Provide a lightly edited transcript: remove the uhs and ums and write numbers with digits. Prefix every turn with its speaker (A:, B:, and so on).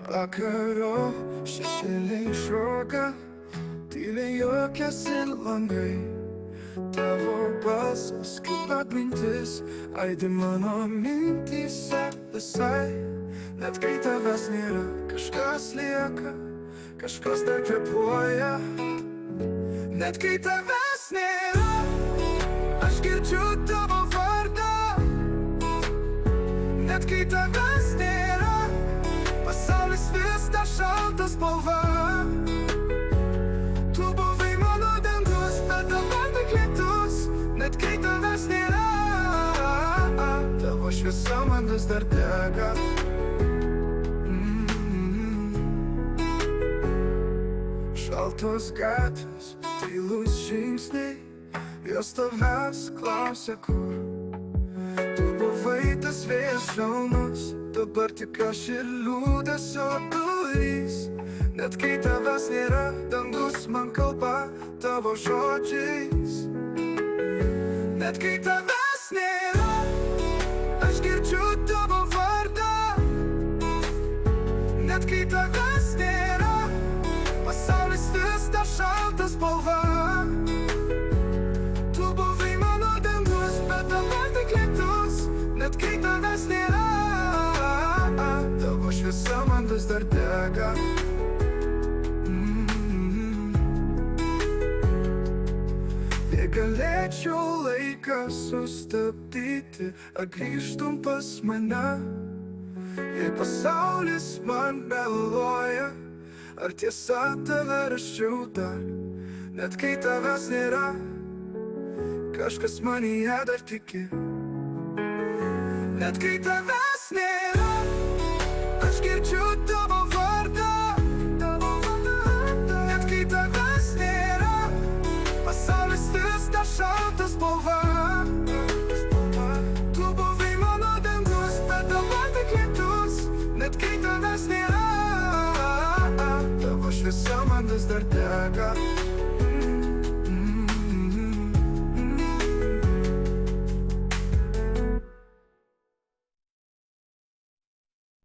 A: Vakaro šešėliai šoka, tyliai juokiasi langai. Tavo balsas kaip atmintis aidi mano mintyse visai. Net kai tavęs nėra, kažkas lieka, kažkas dar kvėpuoja. Net kai tavęs nėra, aš girdžiu tavo vardą. Net kai tavęs nėra, pasaulis vis dar šaltas spalva. Tu buvai mano dangus, bet dabar tik lietus. Net kai tavęs nėra, tavo šviesa man vis dar dega. Šaltos gatvės, tylus žingsniai, jos tavęs klausia kur. Tu buvai tas vėjas šalnas, dabar tik aš ir liūdesio durys. Net kai tavęs nėra, dangus man kalba tavo žodžiais. Net kai tavęs nėra, aš girdžiu tavo vardą. Net kai tavęs nėra, pasaulis vis dar šaltas spalva. Tu buvai mano dangus, bet dabar tik lietus. Net kai tavęs nėra, tavo šviesa man vis dar dega. Jei galėčiau laiką sustabdyti, ar grįžtum pas mane? Jei pasaulis man meluoja, ar tiesa tave rasčiau dar? Net kai tavęs nėra, kažkas manyje dar tiki. Net kai tavęs nėra,